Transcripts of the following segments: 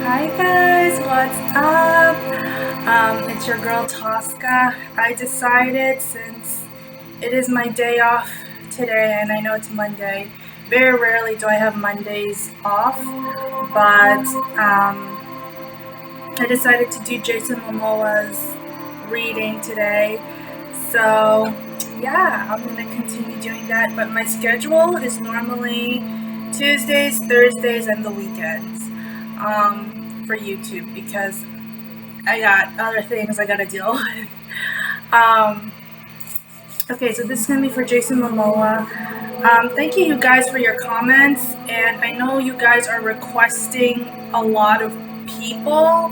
Hi guys, what's up? It's your girl Tosca. I decided, since it is my day off today and I know it's Monday, very rarely do I have Mondays off, but I decided to do Jason Momoa's reading today. So yeah, I'm going to continue doing that, but my schedule is normally Tuesdays, Thursdays, and the weekends for YouTube because I got other things I gotta deal with. Okay, so this is gonna be for Jason Momoa. Thank you guys for your comments, and I know you guys are requesting a lot of people.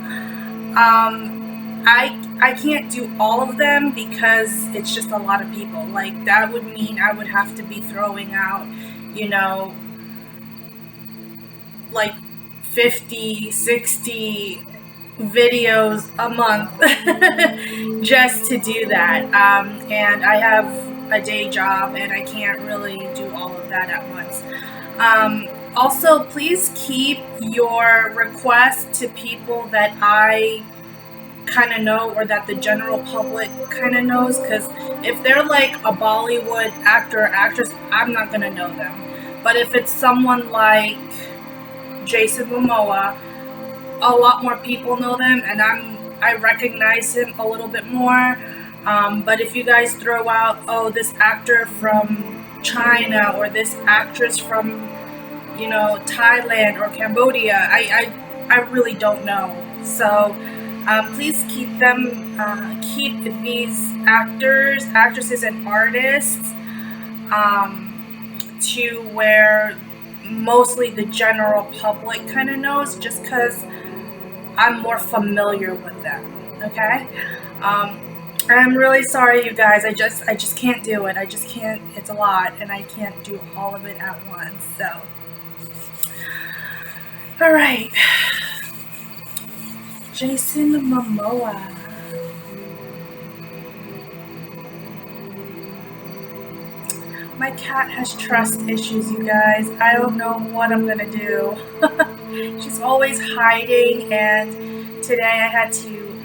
I can't do all of them because it's just a lot of people. Like, that would mean I would have to be throwing out, like 50, 60 videos a month just to do that. And I have a day job and I can't really do all of that at once. Also, please keep your requests to people that I kind of know or that the general public kind of knows, because if they're like a Bollywood actor or actress, I'm not gonna know them. But if it's someone like Jason Momoa, a lot more people know them, and I recognize him a little bit more. But if you guys throw out, oh, this actor from China or this actress from, Thailand or Cambodia, I really don't know. So please keep these actors, actresses, and artists to where mostly the general public kind of knows, just because I'm more familiar with them. Okay. I'm really sorry, you guys. I just can't do it. I just can't. It's a lot, and I can't do all of it at once. So, all right, Jason Momoa. My cat has trust issues, you guys. I don't know what I'm gonna do. She's always hiding, and today I had to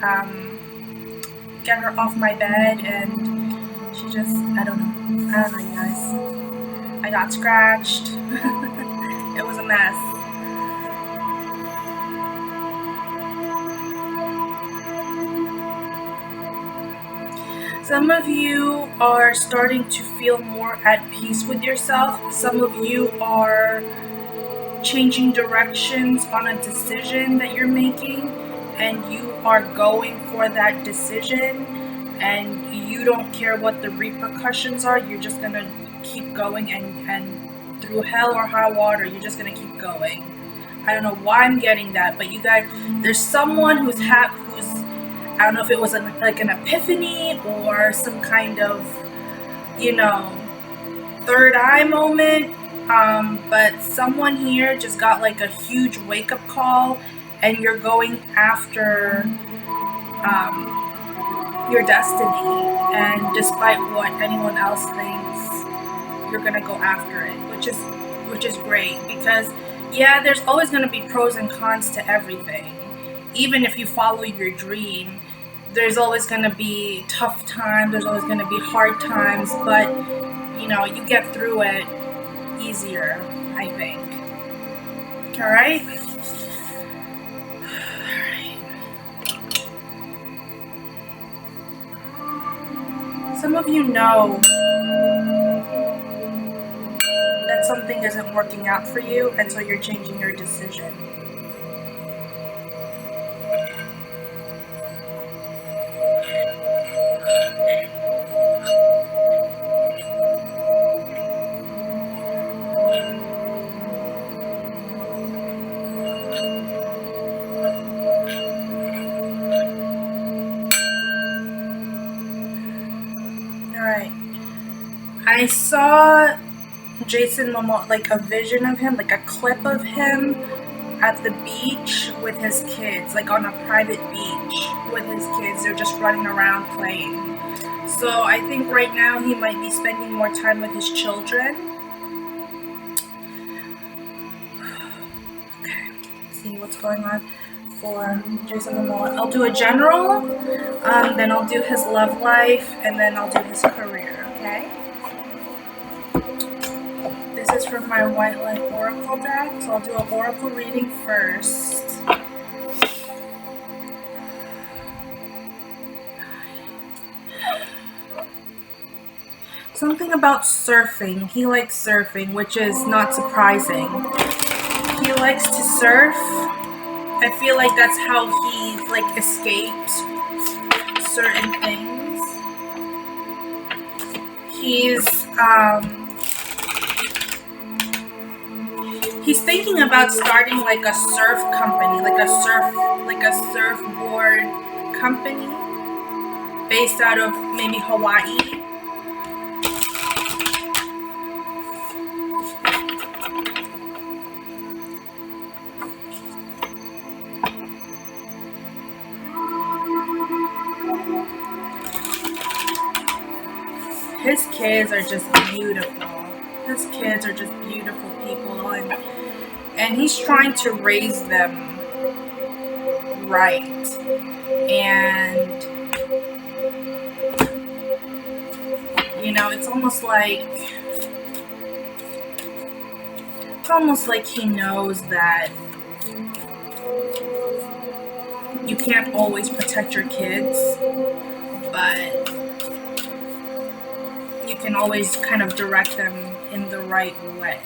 get her off my bed, and she just, I don't know, you guys. I got scratched. It was a mess. Some of you are starting to feel more at peace with yourself. Some of you are changing directions on a decision that you're making, and you are going for that decision, and you don't care what the repercussions are. You're just gonna keep going, and through hell or high water, you're just gonna keep going. I don't know why I'm getting that, but you guys, there's someone who's I don't know if it was like an epiphany or some kind of, third eye moment. But someone here just got like a huge wake-up call, and you're going after your destiny. And despite what anyone else thinks, you're gonna go after it, which is great, because yeah, there's always gonna be pros and cons to everything. Even if you follow your dream, there's always going to be tough times, there's always going to be hard times, but you get through it easier, I think. All right. Some of you know that something isn't working out for you, and so you're changing your decision. I saw Jason Momoa, like a vision of him, like a clip of him at the beach with his kids, like on a private beach with his kids. They're just running around playing. So I think right now he might be spending more time with his children. Okay, see what's going on. for Jason Momoa. I'll do a general, then I'll do his love life, and then I'll do his career, okay? This is from my White Light Oracle deck, so I'll do an oracle reading first. Something about surfing. He likes surfing, which is not surprising. He likes to surf. I feel like that's how he like escapes certain things. He's thinking about starting like a surf company, like a surfboard company based out of maybe Hawaii. His kids are just beautiful. His kids are just beautiful people, and he's trying to raise them right. And you know, it's almost like he knows that you can't always protect your kids, but you can always kind of direct them in the right way.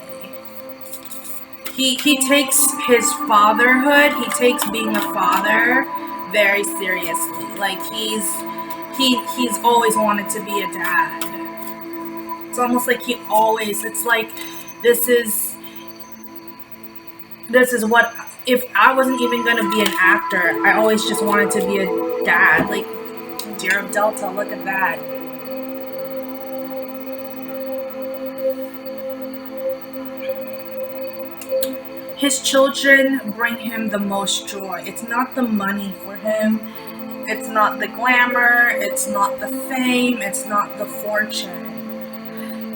He takes his fatherhood, he takes being a father very seriously. Like he's always wanted to be a dad. It's almost like it's like this is what, if I wasn't even gonna be an actor, I always just wanted to be a dad. Like Deer of Delta, look at that. His children bring him the most joy. It's not the money for him. It's not the glamour. It's not the fame. It's not the fortune.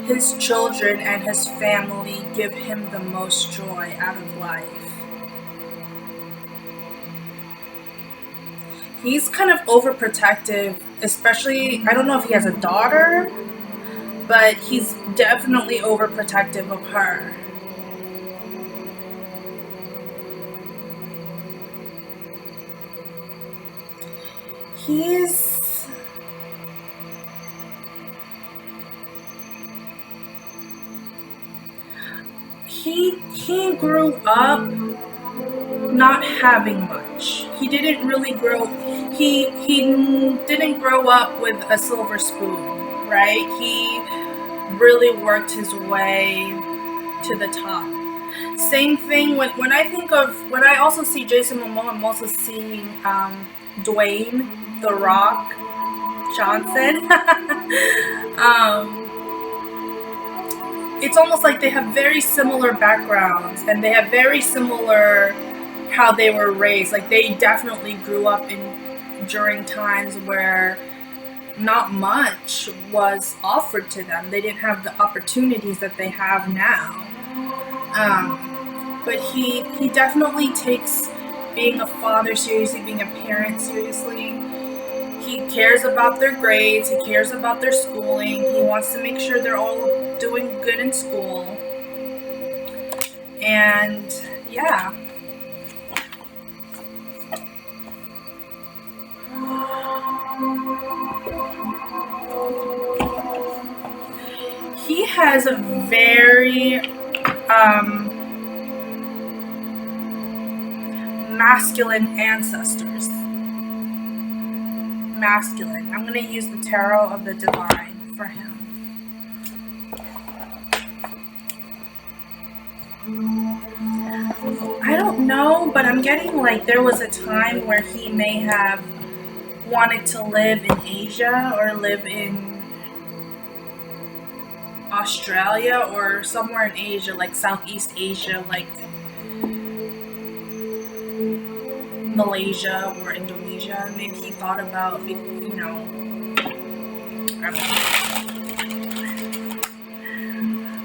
His children and his family give him the most joy out of life. He's kind of overprotective, especially, I don't know if he has a daughter, but he's definitely overprotective of her. He grew up not having much. He didn't really he didn't grow up with a silver spoon, right? He really worked his way to the top. Same thing when I also see Jason Momoa, I'm also seeing Dwayne The Rock Johnson. It's almost like they have very similar backgrounds, and they have very similar how they were raised. Like they definitely grew up during times where not much was offered to them. They didn't have the opportunities that they have now. But he definitely takes being a father seriously, being a parent seriously. He cares about their grades, he cares about their schooling, he wants to make sure they're all doing good in school. And yeah. He has a very masculine ancestors. Masculine. I'm going to use the Tarot of the Divine for him. I don't know, but I'm getting like there was a time where he may have wanted to live in Asia or live in Australia or somewhere in Asia, like Southeast Asia, like Malaysia or Indonesia. Maybe he thought about, I don't know.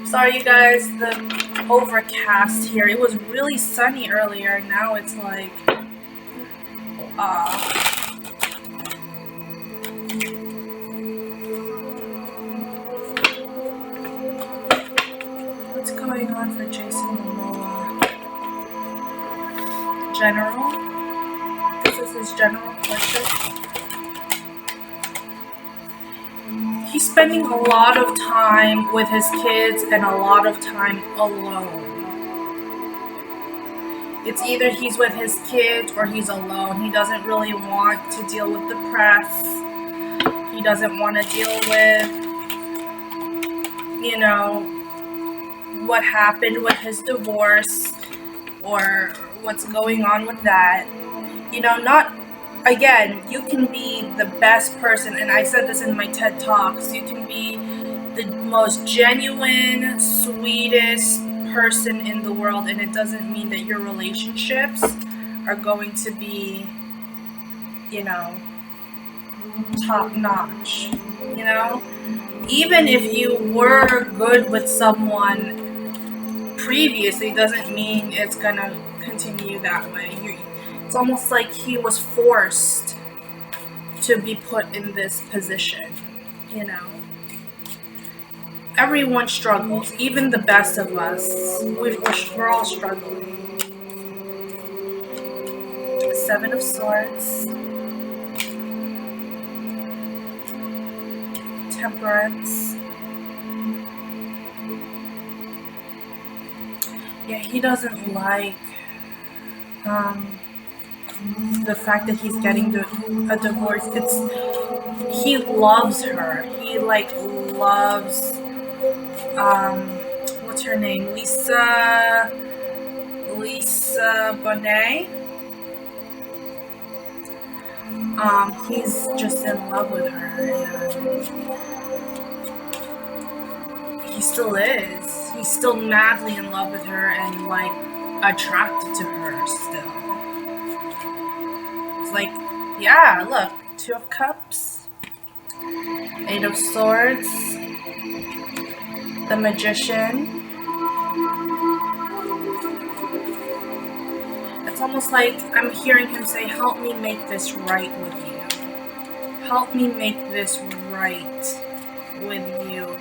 Sorry you guys, the overcast here. It was really sunny earlier, now it's like What's going on for Jason Momoa? General? This is his general portrait. He's spending a lot of time with his kids and a lot of time alone. It's either he's with his kids or he's alone. He doesn't really want to deal with the press. He doesn't want to deal with, you know, what happened with his divorce or what's going on with that. You know, not, again, you can be the best person, and I said this in my TED Talks, you can be the most genuine, sweetest person in the world, and it doesn't mean that your relationships are going to be, you know, top notch. You know, even if you were good with someone previously, doesn't mean it's gonna continue that way. It's almost like he was forced to be put in this position, you know. Everyone struggles, even the best of us. We're all struggling. Seven of Swords. Temperance. Yeah, he doesn't like the fact that he's getting a divorce. He loves her. He loves what's her name? Lisa Bonet. He's just in love with her, and he still is. He's still madly in love with her and attracted to her still. It's like, yeah, look, Two of Cups, Eight of Swords, the Magician. It's almost like I'm hearing him say, help me make this right with you. Help me make this right with you.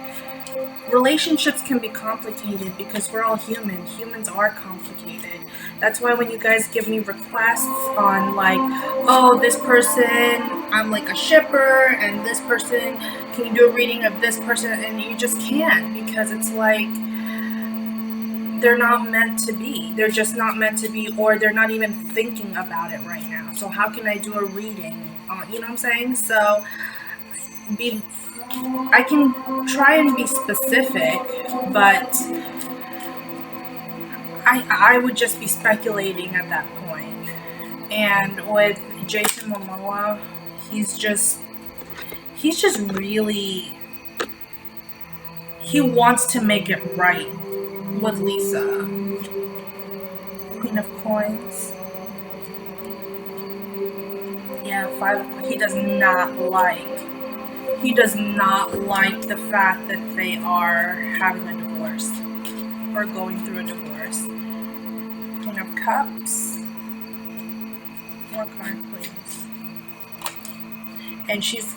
Relationships can be complicated because we're all human. Humans are complicated. That's why when you guys give me requests on oh, this person, I'm like a shipper, and this person, can you do a reading of this person? And you just can't, because it's like, they're not meant to be. They're just not meant to be, or they're not even thinking about it right now. So how can I do a reading? You know what I'm saying? So I can try and be specific, but I would just be speculating at that point. And with Jason Momoa, he's just really, he wants to make it right with Lisa. Queen of Coins. Yeah, he does not like the fact that they are having a divorce or going through a divorce. Queen of Cups. More card, please. And she's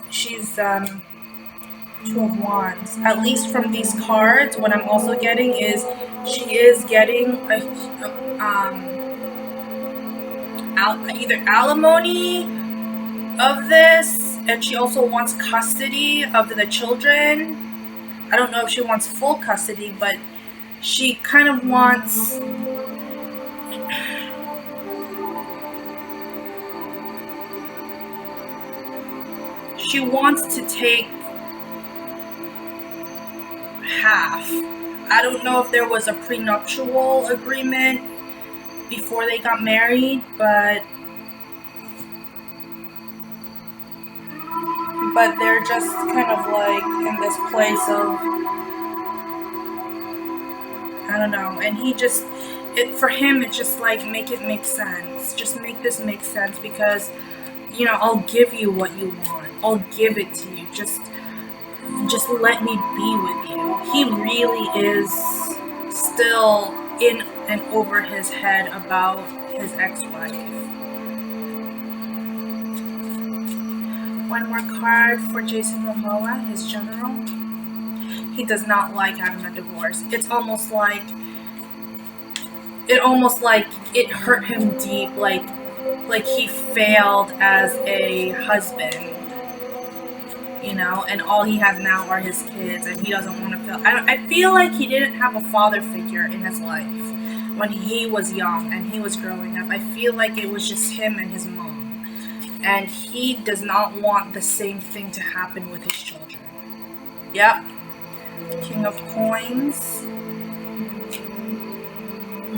Two of Wands. At least from these cards, what I'm also getting is she is getting either alimony of this, and she also wants custody of the children. I don't know if she wants full custody, but she kind of wants, she wants to take half. I don't know if there was a prenuptial agreement before they got married, but they're just kind of in this place of, I don't know. And for him, it's just make it make sense. Just make this make sense, because, I'll give you what you want. I'll give it to you. Just let me be with you. He really is still in and over his head about his ex-wife. One more card for Jason Momoa, his general. He does not like having a divorce. It's almost like it hurt him deep, like he failed as a husband, you know, and all he has now are his kids, and he doesn't want to feel. I feel like he didn't have a father figure in his life when he was young and he was growing up. I feel like it was just him and his mom, and he does not want the same thing to happen with his children. Yep. King of Coins,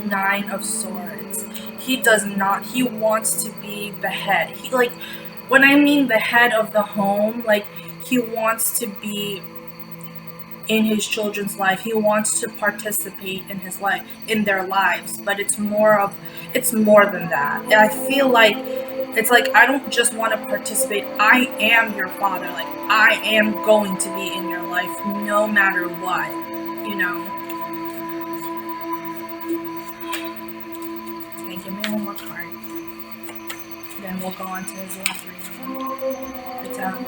Nine of Swords. He does not. He wants to be the head. He, like, when I mean the head of the home, like, he wants to be in his children's life. He wants to participate in his life, in their lives. But it's more than that. And I feel like it's like, I don't just want to participate. I am your father. Like, I am going to be in your life no matter what, you know. Okay, give me one more card. Then we'll go on to his last reading. The Devil.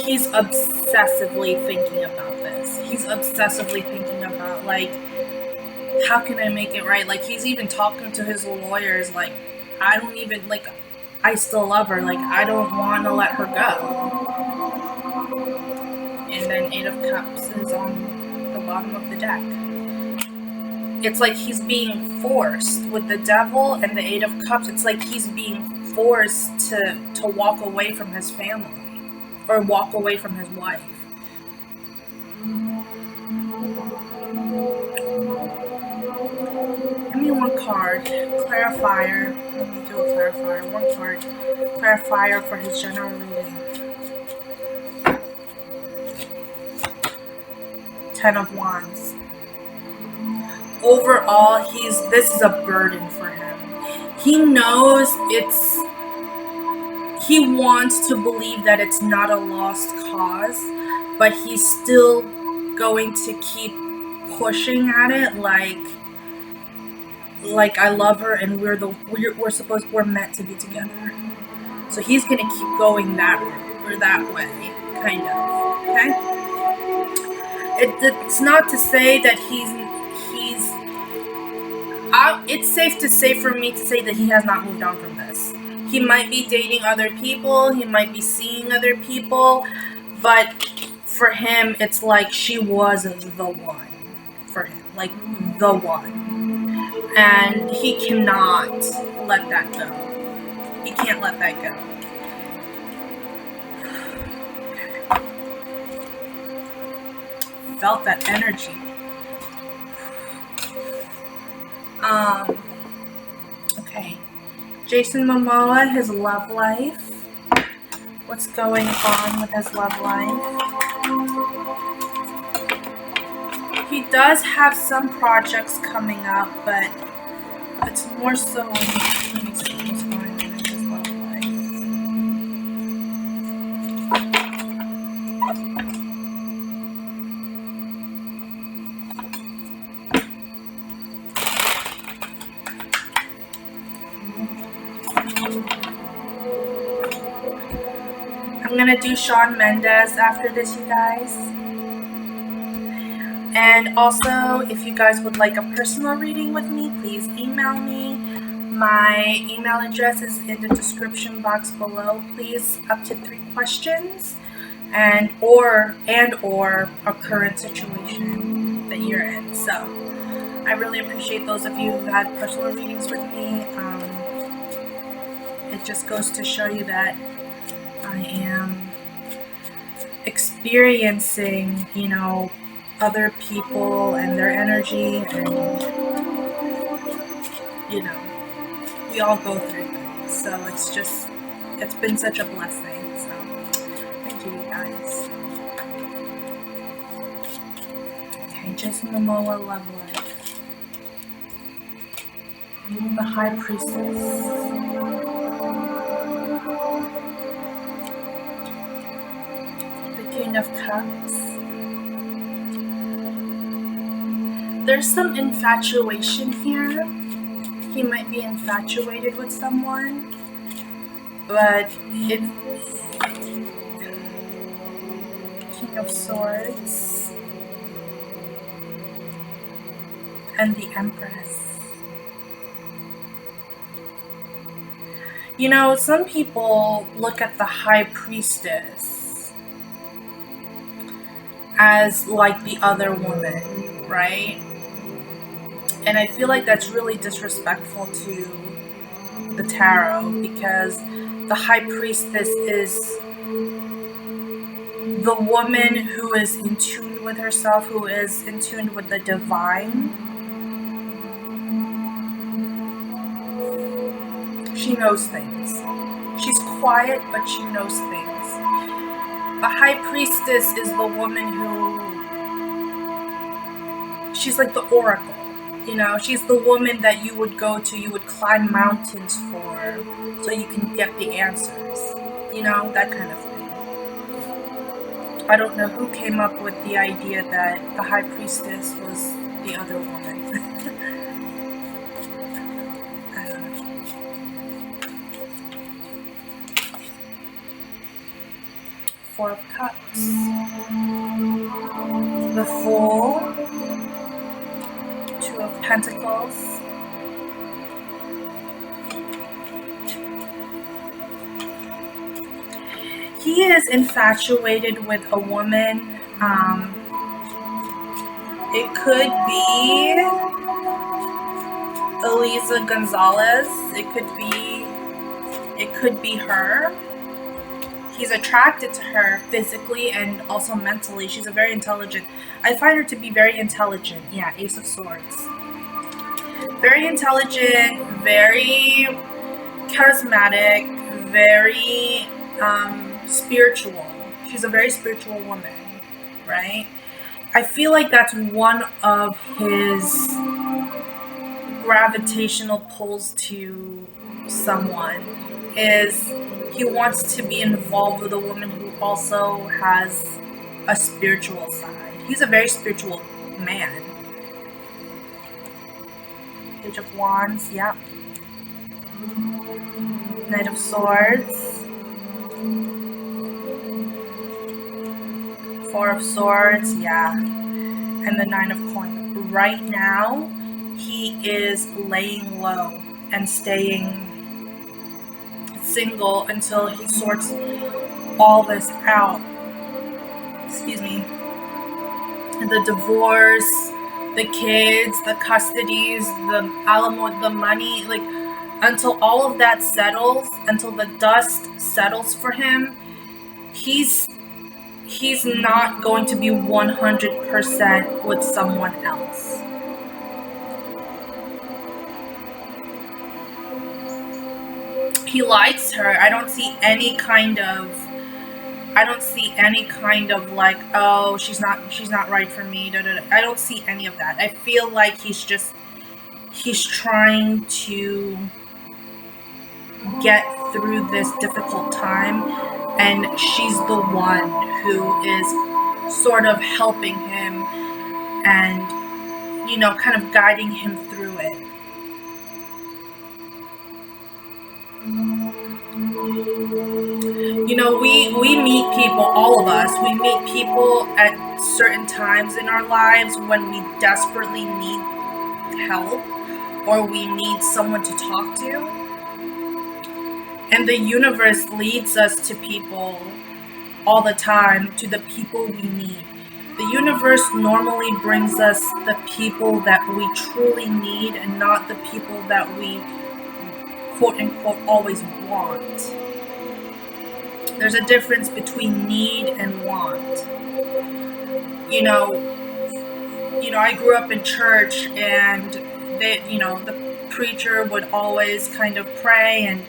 He's obsessively thinking about this. He's obsessively thinking about, like, how can I make it right? Like, he's even talking to his lawyers, like, I don't even, like, I still love her. Like, I don't want to let her go. And then Eight of Cups is on the bottom of the deck. It's like he's being forced with the Devil and the Eight of Cups. It's like he's being forced to walk away from his family or walk away from his wife. Give me one card. Clarifier. Let me do a clarifier. One card. Clarifier for his general reading. Ten of Wands. Overall, this is a burden for him. He knows he wants to believe that it's not a lost cause, but he's still going to keep pushing at it, like I love her and we're meant to be together. So he's gonna keep going that way, kind of. Okay? It's not to say that it's safe to say for me to say that he has not moved on from this. He might be dating other people, he might be seeing other people, but for him, it's like she was the one for him, like the one. And he cannot let that go. He can't let that go. Felt that energy. Okay. Jason Momoa, his love life. What's going on with his love life? He does have some projects coming up, but it's more so. Let me see what's going on in his love life. I'm gonna do Shawn Mendes after this, you guys. And also, if you guys would like a personal reading with me, please email me. My email address is in the description box below. Please, up to 3 questions and or a current situation that you're in. So I really appreciate those of you who had personal readings with me. It just goes to show you that I am experiencing, you know, other people and their energy, and you know, we all go through things, so it's been such a blessing. So thank you guys. Okay, Jason Momoa, love life. The High Priestess. The King of Cups. There's some infatuation here. he might be infatuated with someone, but it's King of Swords and the Empress. You know, some people look at the High Priestess as like the other woman, right? And I feel like that's really disrespectful to the tarot, because the High Priestess is the woman who is in tune with herself, who is in tune with the divine. She knows things. She's quiet, but she knows things. A High Priestess is the woman who, she's like the oracle. You know, she's the woman that you would go to, you would climb mountains for, so you can get the answers. You know, that kind of thing. I don't know who came up with the idea that the High Priestess was the other woman. I don't know. Four of Cups. The Fool. Two of Pentacles. He is infatuated with a woman. It could be Eliza Gonzalez. It could be her. He's attracted to her physically and also mentally. She's a very intelligent. I find her to be very intelligent. Yeah, Ace of Swords. Very intelligent, very charismatic, very spiritual. She's a very spiritual woman, right? I feel like that's one of his gravitational pulls to someone, is he wants to be involved with a woman who also has a spiritual side. He's a very spiritual man. Page of Wands, yeah. Knight of Swords. Four of Swords, yeah. And the Nine of Coins. Right now, he is laying low and staying single until he sorts all this out. Excuse me. The divorce, the kids, the custodies, the alimony, the money, like, until all of that settles, until the dust settles for him, he's not going to be 100% with someone else. He likes her. I don't see any kind of like, oh, she's not right for me. Da, da, da. I don't see any of that. I feel like he's trying to get through this difficult time, and she's the one who is sort of helping him and, you know, kind of guiding him through it. You know, we meet people, all of us, we meet people at certain times in our lives when we desperately need help or we need someone to talk to. And the universe leads us to people all the time, to the people we need. The universe normally brings us the people that we truly need and not the people that we quote unquote always want. There's a difference between need and want. You know, I grew up in church, and the preacher would always kind of pray, and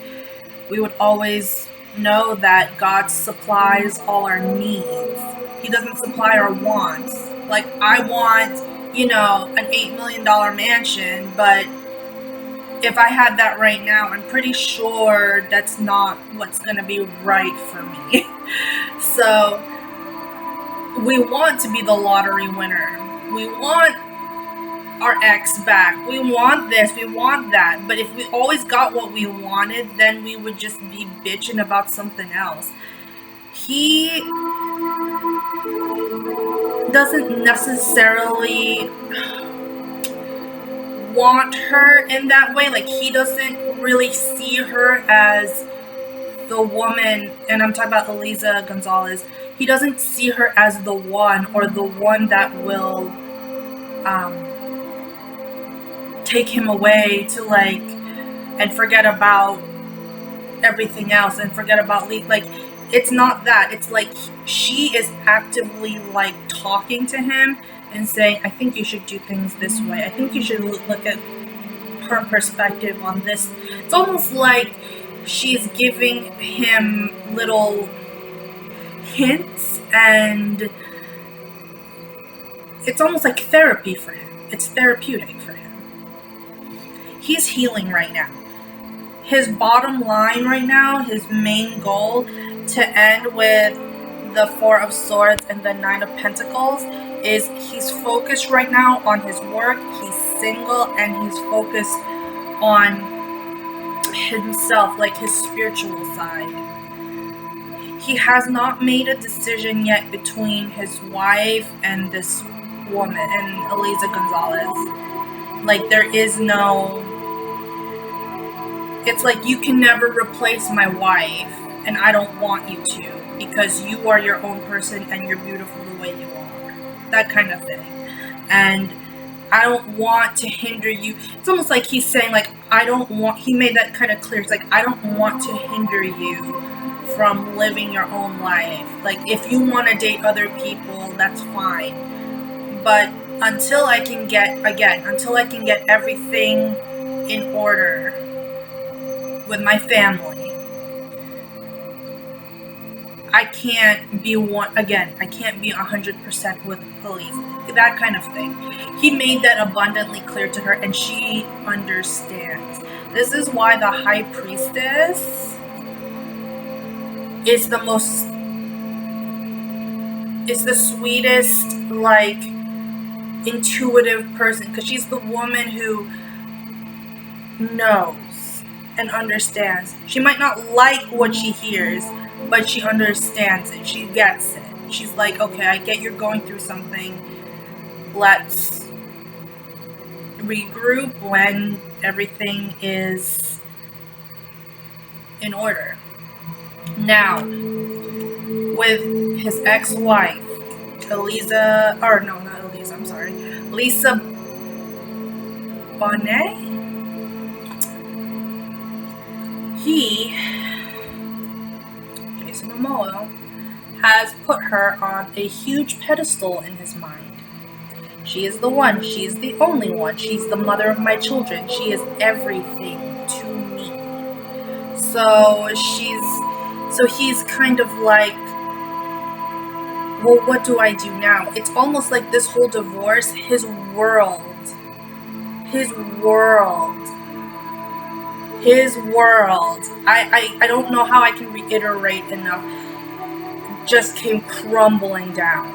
we would always know that God supplies all our needs. He doesn't supply our wants. Like, I want, an $8 million mansion, but if I had that right now, I'm pretty sure that's not what's going to be right for me. So, we want to be the lottery winner. We want our ex back. We want this, we want that. But if we always got what we wanted, then we would just be bitching about something else. He doesn't necessarily want her in that way. Like, he doesn't really see her as the woman, and I'm talking about Eliza Gonzalez. He doesn't see her as the one, or the one that will take him away to, like, and forget about everything else and forget about like, it's not that. It's like she is actively, like, talking to him and saying, I think you should do things this way. I think you should look at her perspective on this. It's almost like she's giving him little hints, and it's almost like therapy for him. It's therapeutic for him. He's healing right now. His bottom line right now, his main goal, to end with the Four of Swords and the Nine of Pentacles, is he's focused right now on his work. He's single, and he's focused on himself, like his spiritual side. He has not made a decision yet between his wife and this woman, and Eliza Gonzalez. Like, there is no... It's like, you can never replace my wife, and I don't want you to, because you are your own person and you're beautiful the way you are. That kind of thing. And I don't want to hinder you. It's almost like he's saying, like, he made that kind of clear. It's like, I don't want to hinder you from living your own life. Like, if you want to date other people, that's fine. But until I can get everything in order with my family, I can't be 100% with police. That kind of thing. He made that abundantly clear to her, and she understands. This is why the High Priestess is the sweetest, like, intuitive person, because she's the woman who knows and understands. She might not like what she hears, but she understands it. She gets it. She's like, okay, I get you're going through something. Let's regroup when everything is in order. Now, with his ex-wife, Lisa Bonet, Jason Momoa, has put her on a huge pedestal in his mind. She is the one. She is the only one. She's the mother of my children. She is everything to me. So he's kind of like, well, what do I do now? It's almost like this whole divorce, his world, I don't know how I can reiterate enough, just came crumbling down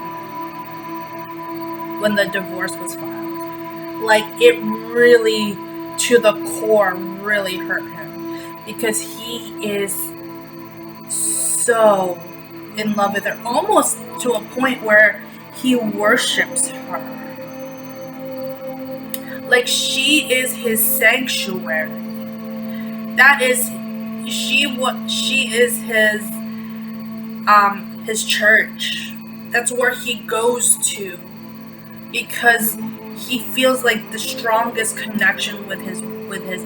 when the divorce was filed. Like, it really, to the core, really hurt him, because he is so in love with her, almost to a point where he worships her. Like, she is his sanctuary. That is, she is his church. That's where he goes to, because he feels like the strongest connection with his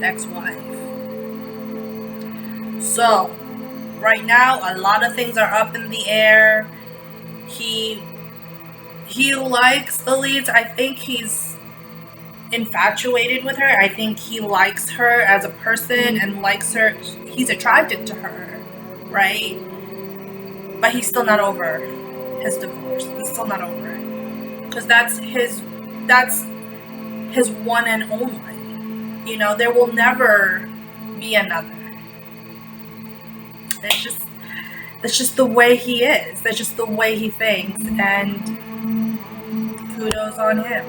ex-wife. So, right now, a lot of things are up in the air. He likes Elise. I think he's infatuated with her. I think he likes her as a person and likes her. He's attracted to her, right? But he's still not over his divorce. He's still not over it, because that's his one and only. You know, there will never be another. That's just the way he is. That's just the way he thinks, and kudos on him.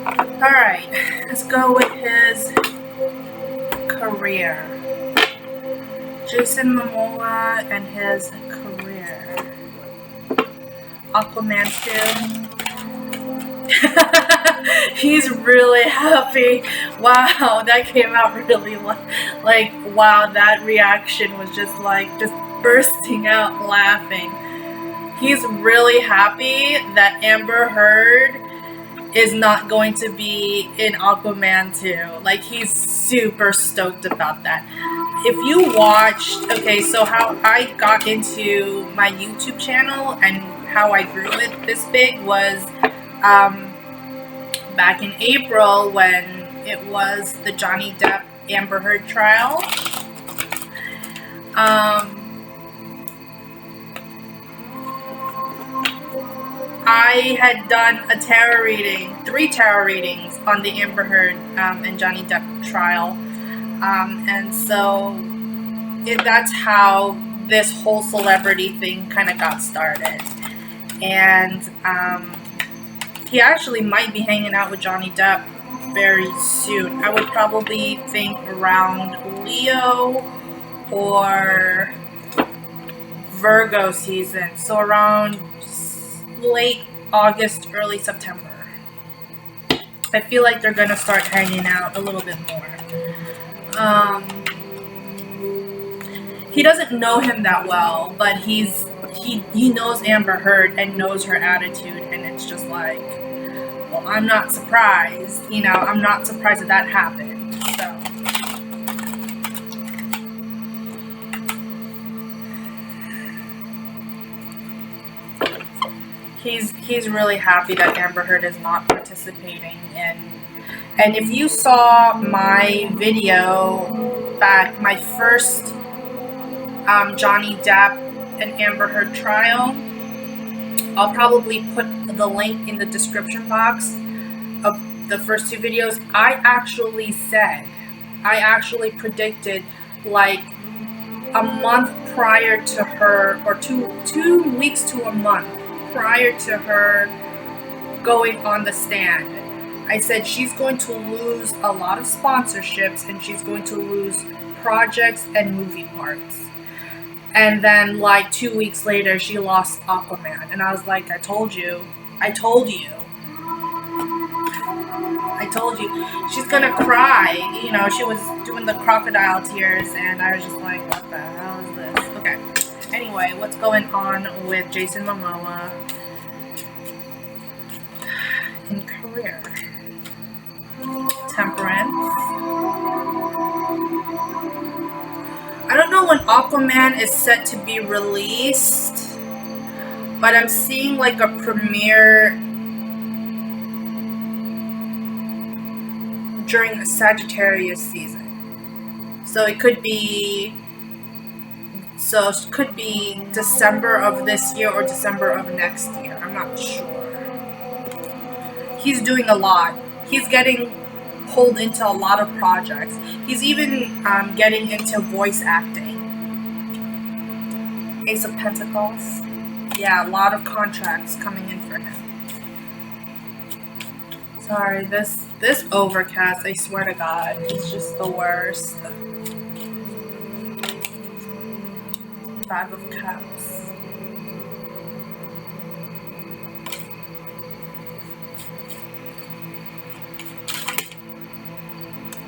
Alright, let's go with his career. Jason Momoa and his career. Aquaman 2. He's really happy. Wow, that came out really like, wow, that reaction was just bursting out laughing. He's really happy that Amber Heard is not going to be in Aquaman 2. Like, he's super stoked about that. If you watched, okay, so how I got into my YouTube channel and how I grew it this big was back in April when it was the Johnny Depp Amber Heard trial. I had done a tarot reading, 3 tarot readings on the Amber Heard and Johnny Depp trial. And so that's how this whole celebrity thing kind of got started. And he actually might be hanging out with Johnny Depp very soon. I would probably think around Leo or Virgo season. So around late August, early September. I feel like they're gonna start hanging out a little bit more. He doesn't know him that well, but he knows Amber Heard and knows her attitude, and it's just like, well, I'm not surprised. You know, I'm not surprised that happened. So. He's really happy that Amber Heard is not participating in. And if you saw my video back, my first Johnny Depp and Amber Heard trial, I'll probably put the link in the description box of the first 2 videos. I actually predicted like a month prior to her, or two weeks to a month prior to her going on the stand. I said she's going to lose a lot of sponsorships and she's going to lose projects and movie parts. And then like 2 weeks later she lost Aquaman, and I was like, I told you. She's gonna cry. You know, she was doing the crocodile tears, and I was just like, what the hell is this? Okay. Anyway, what's going on with Jason Momoa in career? Temperance. I don't know when Aquaman is set to be released, but I'm seeing like a premiere during Sagittarius season. So it could be December of this year or December of next year. I'm not sure. He's doing a lot. He's getting pulled into a lot of projects. He's even getting into voice acting. Ace of Pentacles. Yeah, a lot of contracts coming in for him. Sorry, this overcast, I swear to God, it's just the worst. 5 of Cups.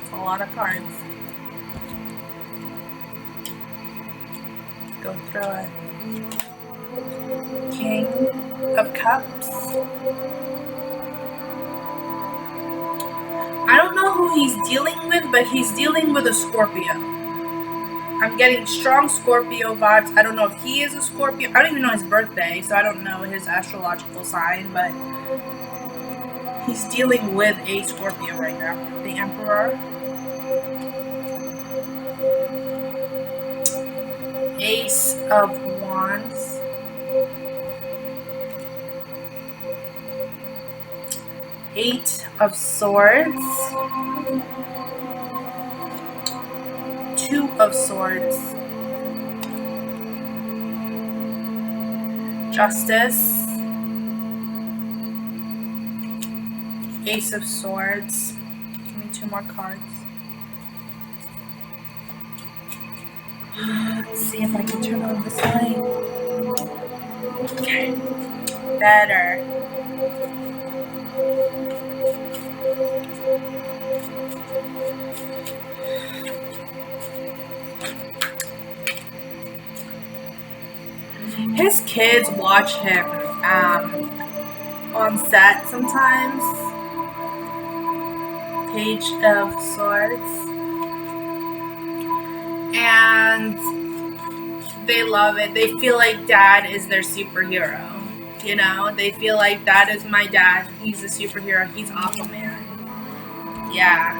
It's a lot of cards. Let's go through it. King of Cups. I don't know who he's dealing with, but he's dealing with a Scorpio. I'm getting strong Scorpio vibes. I don't know if he is a Scorpio. I don't even know his birthday, so I don't know his astrological sign, but he's dealing with a Scorpio right now. The Emperor. Ace of Wands. Eight of Swords. 2 of Swords. Justice. Ace of Swords. Give me 2 more cards. Let's see if I can turn on this light. Okay. Better. His kids watch him on set sometimes. Page of Swords. And they love it. They feel like dad is their superhero. You know, they feel like that is my dad. He's a superhero. He's Aquaman. Yeah.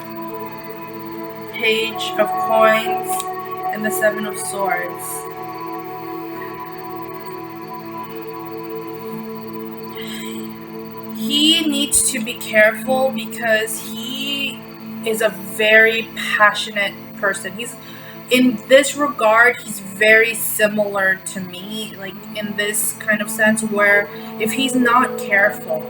Page of Coins and the 7 of Swords. He needs to be careful because he is a very passionate person. He's, in this regard, he's very similar to me, like in this kind of sense where if he's not careful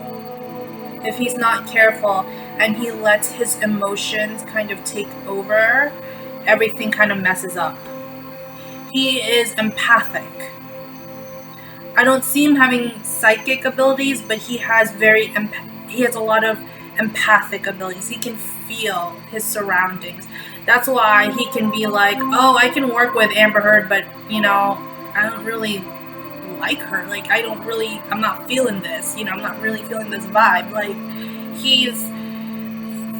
and he lets his emotions kind of take over, everything kind of messes up. He is empathic. I don't see him having psychic abilities, but he has a lot of empathic abilities. He can feel his surroundings. That's why he can be like, oh, I can work with Amber Heard, but, you know, I don't really like her. Like, I'm not feeling this. You know, I'm not really feeling this vibe. Like,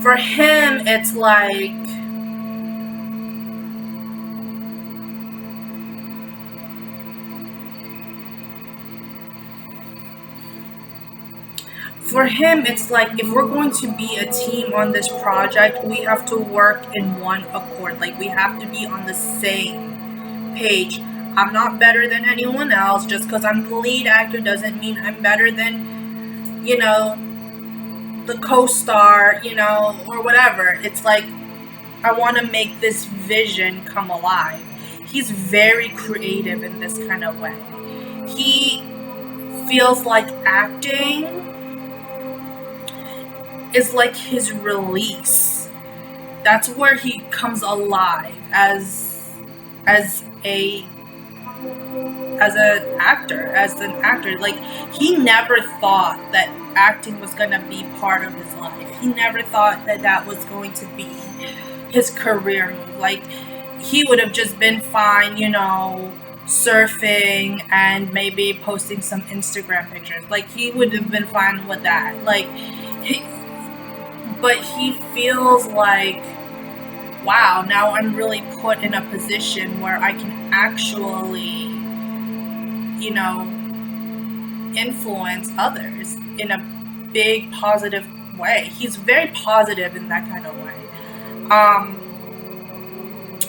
for him, it's like, for him, it's like, if we're going to be a team on this project, we have to work in one accord. Like, we have to be on the same page. I'm not better than anyone else. Just because I'm the lead actor doesn't mean I'm better than, you know, the co-star, you know, or whatever. It's like, I want to make this vision come alive. He's very creative in this kind of way. He feels like acting is like his release. That's where he comes alive as an actor. Like, he never thought that acting was gonna be part of his life. He never thought that that was going to be his career move. Like, he would have just been fine, you know, surfing and maybe posting some Instagram pictures. Like, he would have been fine with that. Like, but he feels like, wow, now I'm really put in a position where I can actually, you know, influence others in a big positive way. He's very positive in that kind of way.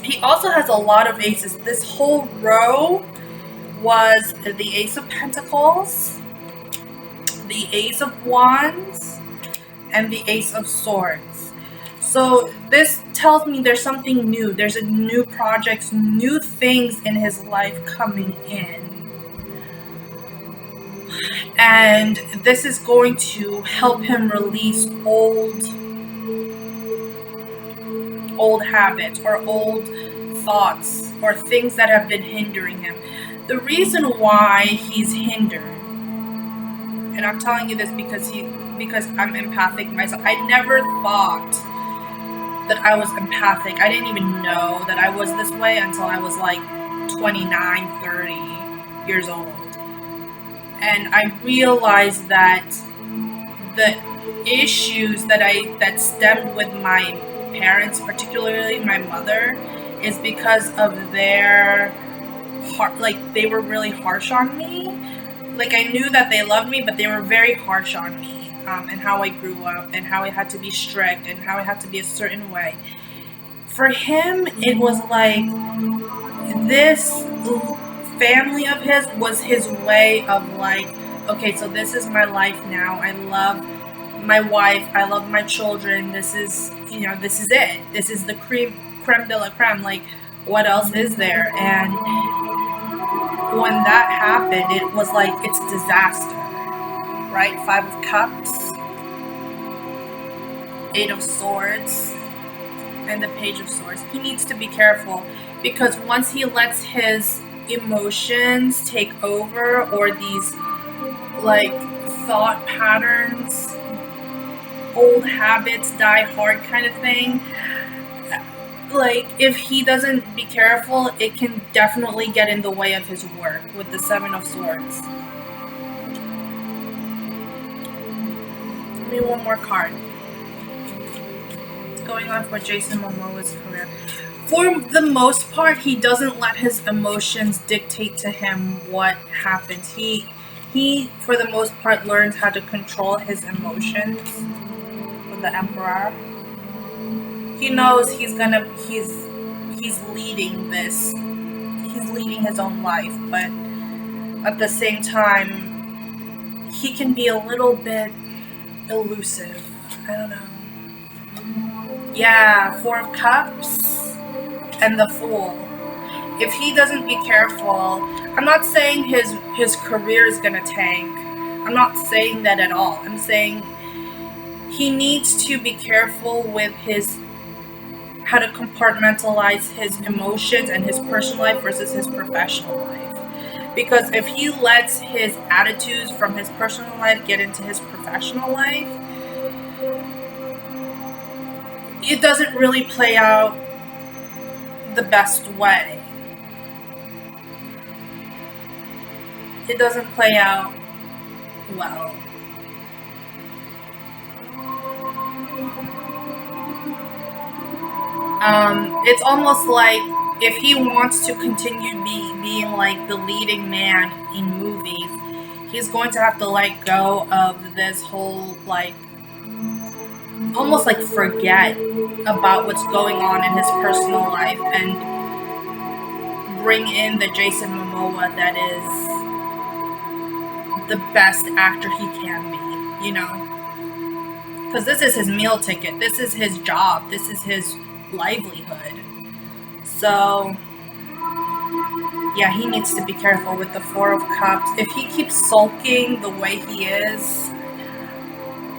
He also has a lot of aces. This whole row was the Ace of Pentacles, the Ace of Wands, and the Ace of Swords. So this tells me there's something new. There's a new projects, new things in his life coming in. And this is going to help him release old habits or old thoughts or things that have been hindering him. The reason why he's hindered, and I'm telling you this because I'm empathic myself. I never thought that I was empathic. I didn't even know that I was this way until I was like 29, 30 years old. And I realized that the issues that stemmed with my parents, particularly my mother, is because of their they were really harsh on me. Like, I knew that they loved me, but they were very harsh on me, and how I grew up, and how I had to be strict, and how I had to be a certain way. For him, it was like this family of his was his way of like, okay, so this is my life now. I love my wife. I love my children. This is, you know, this is it. This is the creme de la creme. Like, what else is there? And when that happened, it was like, it's disaster, right? 5 of Cups. Eight of Swords and the Page of Swords. He needs to be careful, because once he lets his emotions take over, or these like thought patterns, old habits die hard kind of thing, like if he doesn't be careful, it can definitely get in the way of his work with the Seven of Swords. Give me one more card. What's going on for Jason Momoa's career? For the most part, he doesn't let his emotions dictate to him what happens. He for the most part learns how to control his emotions with the Emperor. He knows he's leading this. He's leading his own life, but at the same time, he can be a little bit elusive. I don't know. Yeah, Four of Cups and the Fool. If he doesn't be careful, I'm not saying his career is gonna tank. I'm not saying that at all. I'm saying he needs to be careful with how to compartmentalize his emotions and his personal life versus his professional life. Because if he lets his attitudes from his personal life get into his professional life, it doesn't really play out the best way. It doesn't play out well. It's almost like if he wants to continue being like the leading man in movies, he's going to have to let go of this whole like almost like forget about what's going on in his personal life and bring in the Jason Momoa that is the best actor he can be, you know? Because this is his meal ticket, this is his job, this is his livelihood. So yeah, he needs to be careful with the Four of Cups. If he keeps sulking the way he is,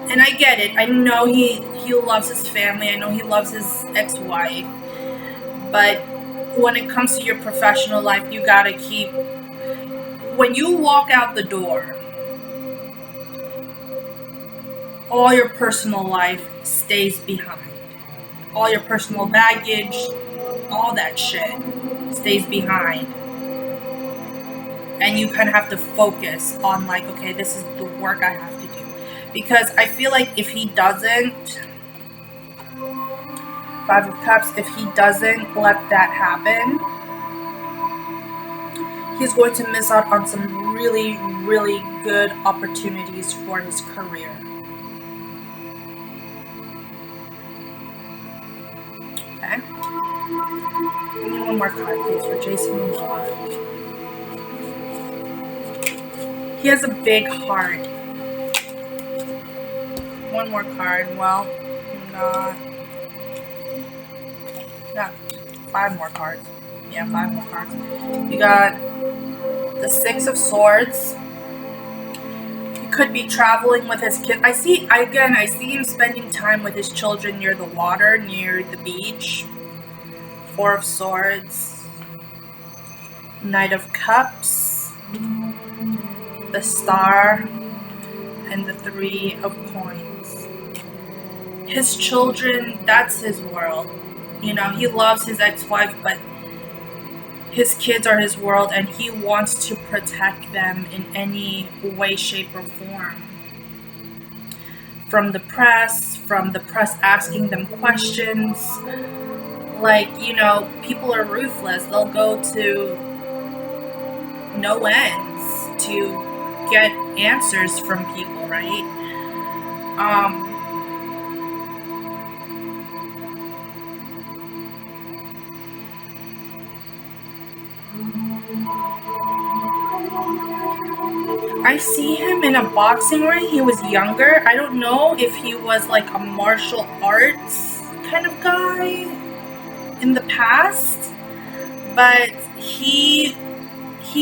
and I get it, I know he loves his family, I know he loves his ex-wife, but when it comes to your professional life, you gotta keep, when you walk out the door, all your personal life stays behind. All your personal baggage, all that shit stays behind. And you kind of have to focus on like, okay, this is the work I have to do. Because I feel like if he doesn't, Five of Cups, if he doesn't let that happen, he's going to miss out on some really, really good opportunities for his career. Okay. Give me one more card, please, for Jason Momoa. He has a big heart. One more card. Well, got 5 more cards. Yeah, 5 more cards. You got the Six of Swords. He could be traveling with his kids. I see him spending time with his children near the water, near the beach. Four of Swords. Knight of Cups. The Star. And the Three of Coins. His children, that's his world. You know, he loves his ex-wife, but his kids are his world, and he wants to protect them in any way, shape, or form. From the press asking them questions. Like, you know, people are ruthless. They'll go to no ends to get answers from people, right? I see him in a boxing ring. He was younger. I don't know if he was like a martial arts kind of guy in the past, but he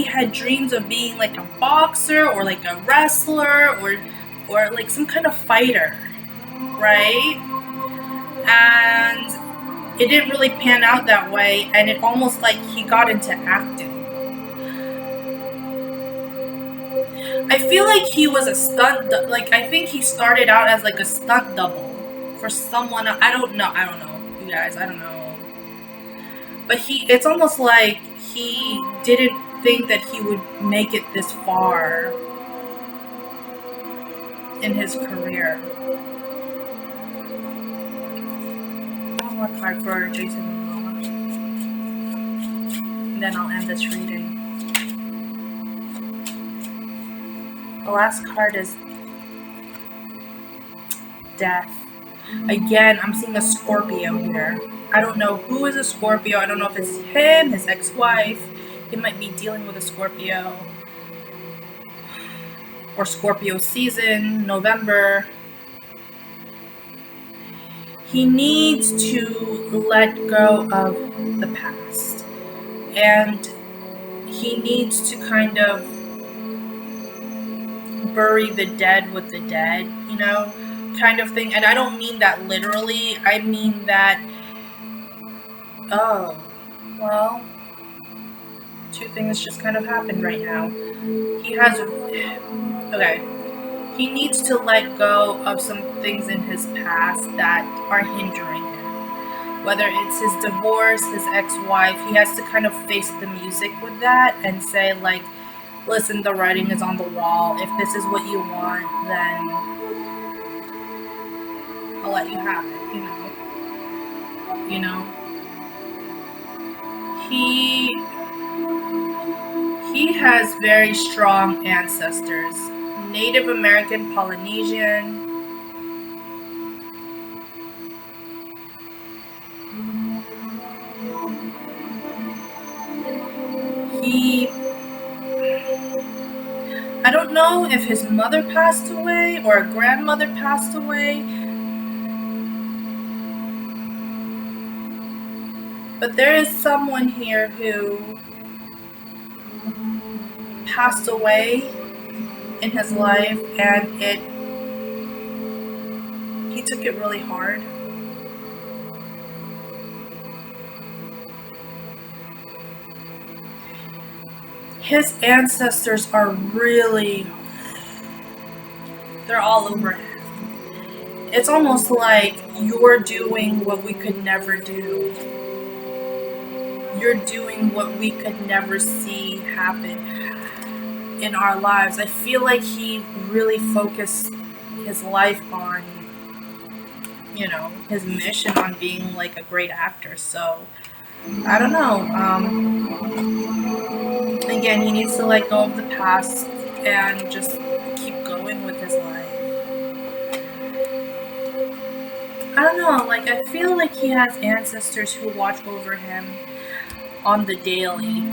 had dreams of being like a boxer or like a wrestler or like some kind of fighter, right? And it didn't really pan out that way, and it almost like he got into acting. I feel like he was a stunt, like I think he started out as like a stunt double for someone. I don't know, you guys, I don't know. But it's almost like he didn't think that he would make it this far in his career. One more card for Jason Momoa, and then I'll end this reading. The last card is Death. Again, I'm seeing a Scorpio here. I don't know who is a Scorpio. I don't know if it's him, his ex-wife. He might be dealing with a Scorpio. Or Scorpio season, November. He needs to let go of the past. And he needs to kind of bury the dead with the dead, you know, kind of thing. And I don't mean that literally. I mean that, oh, well, two things just kind of happened right now. Okay. He needs to let go of some things in his past that are hindering him. Whether it's his divorce, his ex-wife, he has to kind of face the music with that and say, like, listen, the writing is on the wall. If this is what you want, then I'll let you have it, you know. He has very strong ancestors. Native American, Polynesian. I don't know if his mother passed away or a grandmother passed away, but there is someone here who passed away in his life, and he took it really hard. His ancestors are really, they're all over him. It's almost like you're doing what we could never do. You're doing what we could never see happen in our lives. I feel like he really focused his life on, you know, his mission on being like a great actor. So I don't know. Again, he needs to let go of the past and just keep going with his life. I don't know, like I feel like he has ancestors who watch over him on the daily.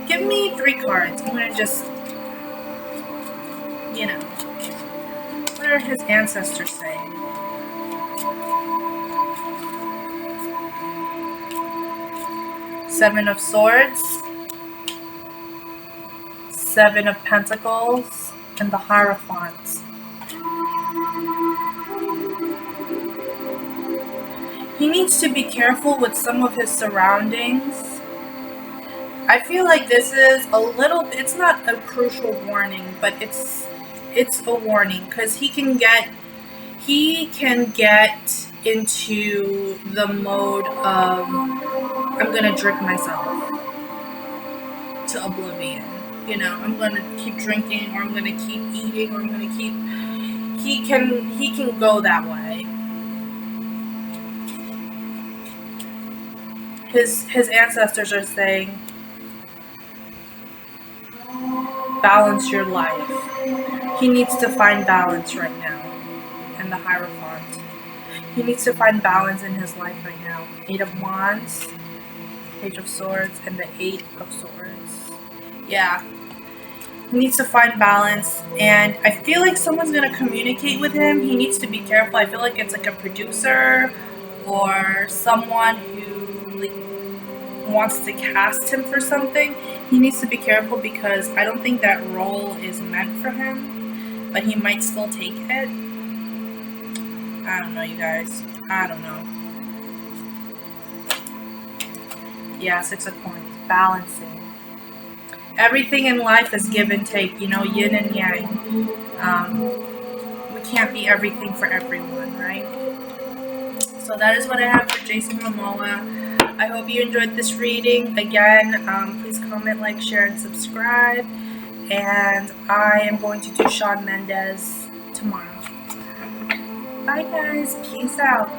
Give me 3 cards. I'm gonna just, you know, what are his ancestors saying? Seven of Swords, 7 of Pentacles, and the Hierophant. He needs to be careful with some of his surroundings. I feel like this is a little, it's not a crucial warning, but it's a warning, because he can get into the mode of, I'm gonna drink myself to oblivion. You know, I'm gonna keep drinking, or I'm gonna keep eating, or I'm gonna keep, he can go that way. His ancestors are saying, balance your life. He needs to find balance right now. And the Hierophant. He needs to find balance in his life right now. 8 of Wands, Page of Swords, and the 8 of Swords. Yeah. He needs to find balance, and I feel like someone's going to communicate with him. He needs to be careful. I feel like it's like a producer or someone who like wants to cast him for something. He needs to be careful, because I don't think that role is meant for him, but he might still take it. I don't know, you guys. I don't know. Yeah, 6 of coins. Balancing. Everything in life is give and take, you know, yin and yang. We can't be everything for everyone, right? So that is what I have for Jason Momoa. I hope you enjoyed this reading. Again, please comment, like, share, and subscribe. And I am going to do Shawn Mendes tomorrow. Bye guys. Peace out.